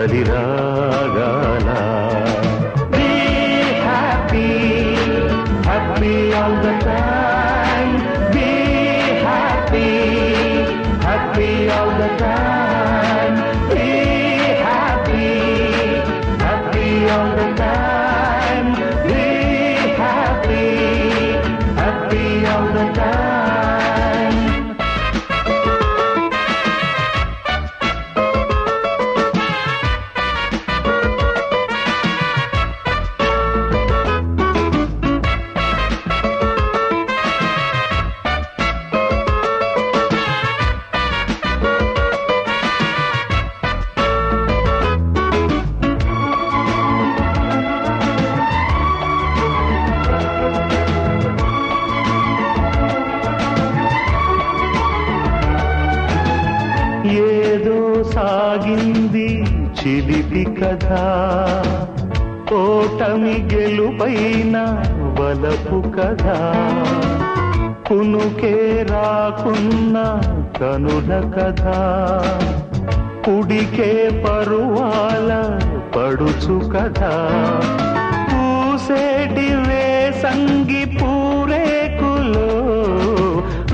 చలిరాగాల. Be happy, happy all the time. Be happy, happy all the time. Be happy, happy all the time. Be happy, happy all the time. ఏదో సాగింది చిలిపి కథ, ఓటమి గెలుపైన వలపు కథ. కునుకే రాకున్న కనుల కథ, కుడికే పరువాల పడుచు కథ. పూసేటి వేసంగి పూరేకులో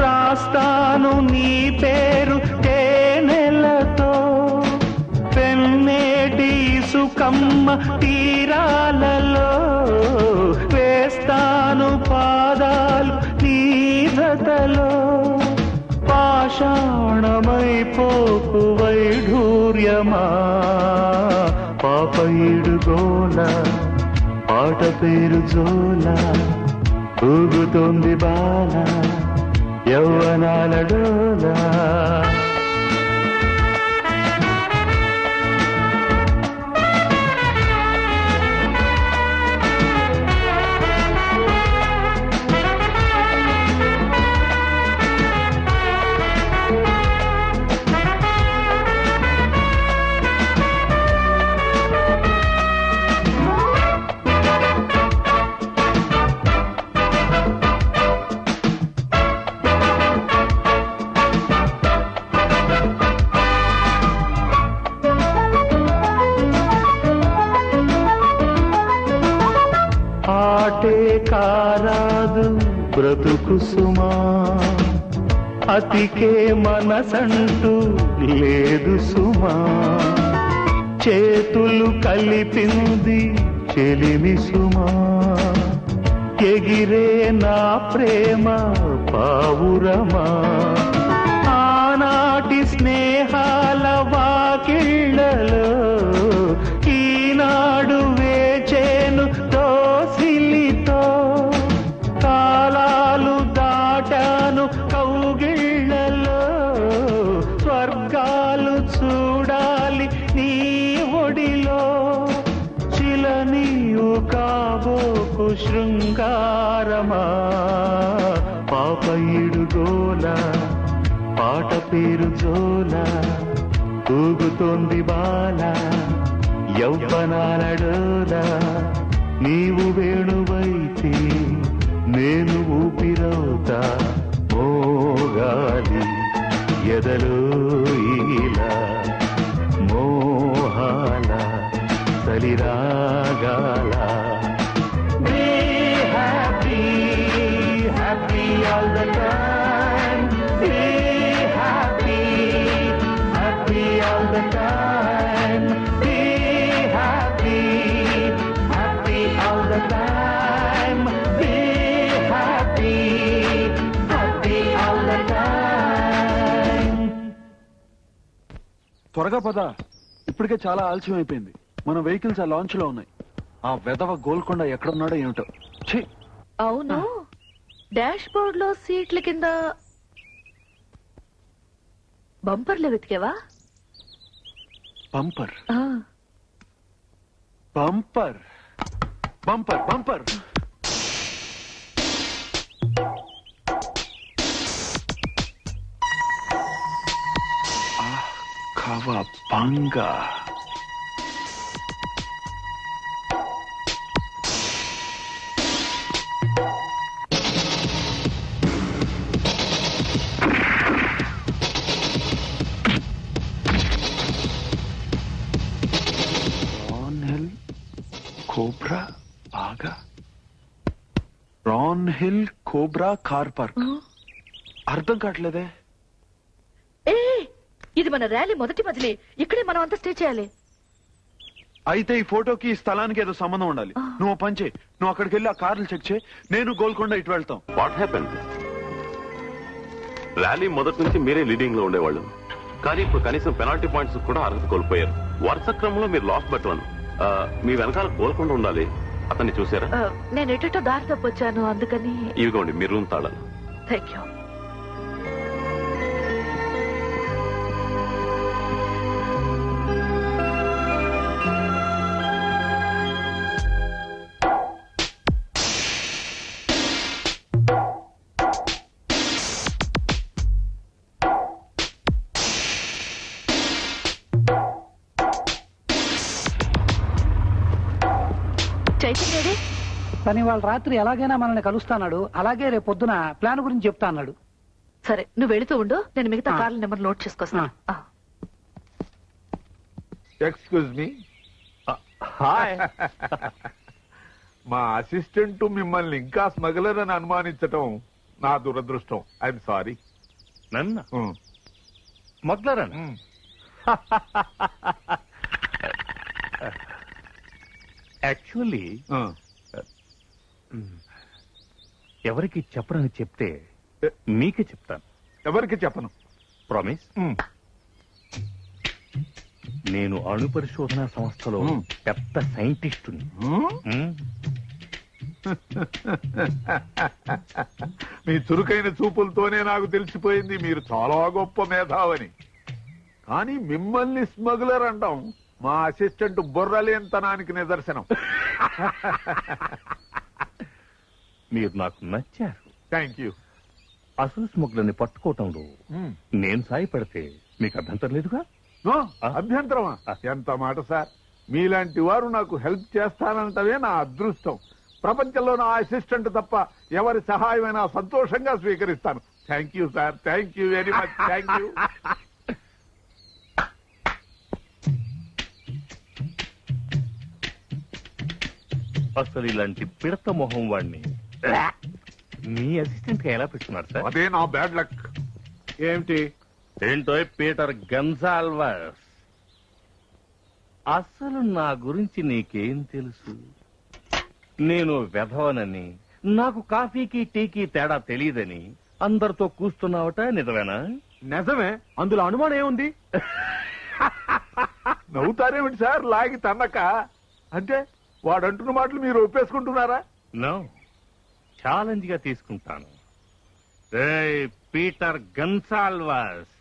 రాస్తాను నీ పేరు తేనెలతో. పెన్నేటి సుకమ్మ తీరాలలో వేస్తాను పాదాలు నీ జతలో. పాషాణమైపోకు వైఢూర్యమా పాపయుడు గోల, పాట పేరు జోల. ఊగుతోంది బాల యవ్వనాల డోలా. ఆటే కారాదు బ్రతుకు సుమా, అతికే మనసంటూ లేదు సుమా. చేతులు కలిపింది చెలిమి సుమా, ఎగిరే నా ప్రేమ పావురమా. ఆనాటి స్నేహాల వాకిళ్ళలో ఈనాడు వేచేను దోసిలితో. కాలాలు దాటాను కౌగిళ్ళలో, స్వర్గాలు చూడాలి నీ ఒడిలో. చిలనీయు కాబోకు శృంగారమా పాపయుడు గోల, పాట పేరు జోల. ఊగుతోంది బాల యవ్వనాల డోల. నీవు వేణువైతే నేను ఊపిరవుతా, మోగాలి ఎదలో ఇలా మోహాల చలిరాగాల. Be happy, happy all the time. Be happy, happy all the time. Be happy, happy all the time. Be happy, happy all the time. త్వరగా పద, ఇప్పటికే చాలా ఆలస్యం అయిపోయింది. మన వెహికల్స్ ఆ లాంచ్ లో ఉన్నాయి. ఆ వెధవ గోల్కొండ ఎక్కడున్నాడో ఏమిటో. అవును, డాష్ బోర్డ్ లో సీట్ల కింద బంపర్లు వెతికేవా? Bumper bumper bumper bumper. Kawabanga. Cobra బాగా ran hill cobra car park. అర్థం కావట్లేదే. ఏ ఇది మన ర్యాలీ మొదటి మజిలీ. ఇక్కడే మనం అంతా స్టే చేయాలి. అయితే ఈ ఫోటోకి ఈ స్థలానికి ఏదో సంబంధం ఉండాలి. నువ్వు పని చేయి, నువ్వు అక్కడికి వెళ్ళి ఆ కార్లు చెక్ చేయి, నేను గోల్కొండ ఇటు వెళ్తాం. What happen? ర్యాలీ మొదటి నుంచి మీరే లీడింగ్ లో ఉండేవాళ్ళు, కానీ ఇప్పుడు కనీసం పెనాల్టీ పాయింట్స్ కూడా అర్హత కోల్పోయారు. వరుస క్రమంలో మీరు లాస్ట్ బట్ వన్. మీ వెనకాల గోల్కొండ ఉండాలి. అతన్ని చూసారా? నేను ఎటో దారి తప్పొచ్చాను, అందుకని. ఇవిగోండి మీ రూమ్ తాళాలు. Thank you. చైతన్యడే కానీ వాళ్ళ రాత్రి ఎలాగైనా మనల్ని కలుస్తాడు. అలాగే రేపు పొద్దున ప్లాన్ గురించి చెప్తా అన్నాడు. సరే, నువ్వు వెళుతూ ఉండు, నేను మిగతా కార్ల నెంబర్ నోట్ చేసుకొస్తా. Excuse me. హాయ్. మా అసిస్టెంట్ మిమ్మల్ని ఇంకా స్మగ్లర్ అని అనుమానించటం నా దురదృష్టం. I'm sorry. నన్ను స్మగ్లర్ అని? యాక్చువల్లీ ఎవరికి చెప్పరని చెప్తే మీకే చెప్తాను. ఎవరికి చెప్పను. ప్రామిస్. నేను అణు పరిశోధన సంస్థలో పెద్ద సైంటిస్టుని. మీ చురుకైన చూపులతోనే నాకు తెలిసిపోయింది మీరు చాలా గొప్ప మేధావని. కానీ మిమ్మల్ని స్మగ్లర్ అంటాం మా అసిస్టెంట్ బుర్రలేనితనానికి నిదర్శనం. మీరు నాకు నచ్చారు. Thank you. అసలు స్మగ్లర్ని పట్టుకోవటంలో నేను సాయపడితే మీకు అభ్యంతరం లేదుగా? అభ్యంతరమా? ఎంత మాట సార్. మీలాంటి వారు నాకు హెల్ప్ చేస్తానంటవే నా అదృష్టం. ప్రపంచంలో నా అసిస్టెంట్ తప్ప ఎవరి సహాయమైనా సంతోషంగా స్వీకరిస్తాను. Thank you sir. Thank you very much. Thank you. అసలు ఇలాంటి పిడత మొహం వాడిని మీ అసిస్టెంట్ గా ఎలా పెట్టుకున్నారు సార్? అదే నా బ్యాడ్ లక్. ఏమిటి? ఏంటో పీటర్ గన్సాల్వస్. అసలు నా గురించి నీకేం తెలుసు? నేను వెధవనని, నాకు కాఫీకి టీకి తేడా తెలియదని అందరితో కూస్తున్నావట, నిజమేనా? నిజమే, అందులో అనుమానం ఏముంది? నవ్వుతారేమిటి సార్ లాగి తన్నక? అంటే వాడంటున్న మాటలు మీరు ఒప్పేసుకుంటున్నారా? నో, ఛాలెంజ్ గా తీసుకుంటాను. పీటర్ గన్సాల్వస్,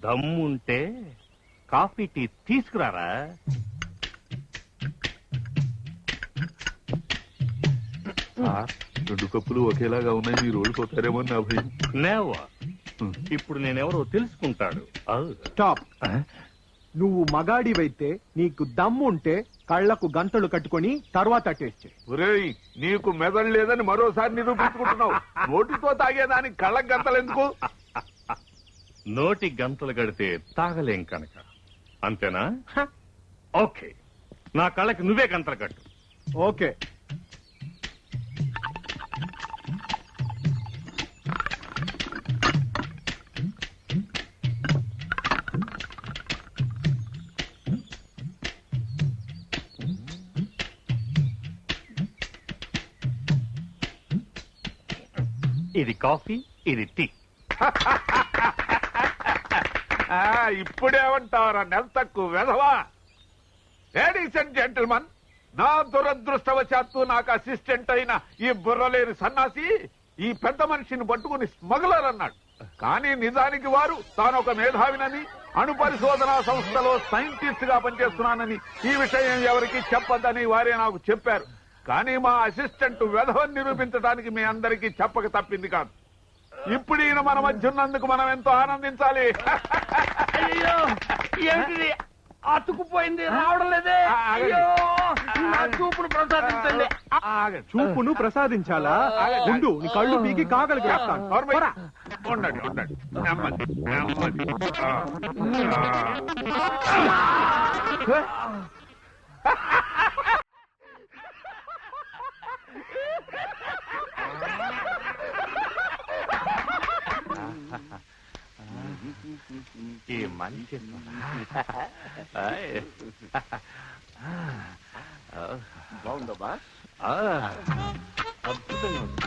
దమ్ముంటే కాఫీ టీ తీసుకురారా. రెండు కప్పులు ఒకేలాగా ఉన్నాయి, మీరు ఓడిపోతారేమో నా భయం. నేవా, ఇప్పుడు నేనెవరో తెలుసుకుంటాడు. స్టాప్. నువ్వు మగాడివైతే నీకు దమ్ము ఉంటే కళ్లకు గంటలు కట్టుకొని తర్వాత టేస్ట్ చేయి. ఒరేయ్, నీకు మెదడు లేదని మరోసారి నిరూపించుకుంటున్నావు. నోటితో తాగేదానికి కళ్ళకు గంటలు ఎందుకు? నోటి గంటలు గడితే తాగలేం కనుక, అంతేనా? ఓకే, నా కళ్ళకి నువ్వే గంటలు కట్టు. ఓకే. ఇది కాఫీ, ఇది టీ. ఇప్పుడేమంటావరా నెల తక్కువ వెధవా? లేడీస్ అండ్ జెంటిల్మన్, నా దురదృష్టవశాత్తు నాకు అసిస్టెంట్ అయిన ఈ బుర్రలేని సన్నాసి ఈ పెద్ద మనిషిని పట్టుకుని స్మగ్లర్ అన్నాడు. కానీ నిజానికి వారు తానొక మేధావినని, అణు పరిశోధనా సంస్థలో సైంటిస్ట్ గా పనిచేస్తున్నానని, ఈ విషయం ఎవరికి చెప్పొద్దని వారే నాకు చెప్పారు. కానీ మా అసిస్టెంట్ వెధవని నిరూపించడానికి మీ అందరికీ చెప్పక తప్పింది కాదు. ఇప్పుడు ఈయన మన మధ్య ఉన్నందుకు మనం ఎంతో ఆనందించాలి. అయ్యో, ఏమిటి అతుకుపోయింది, రావడం లేదే. చూపును ప్రసాదించండి. చూపును ప్రసాదించాలా? ఉండు, నీ కళ్ళు పీకి కాగలికి వేస్తాను. ఉండండి ఉండండి, నెమ్మది నెమ్మది. ఈ మంచి బాగుందా బా అద్భుతంగా ఉంది.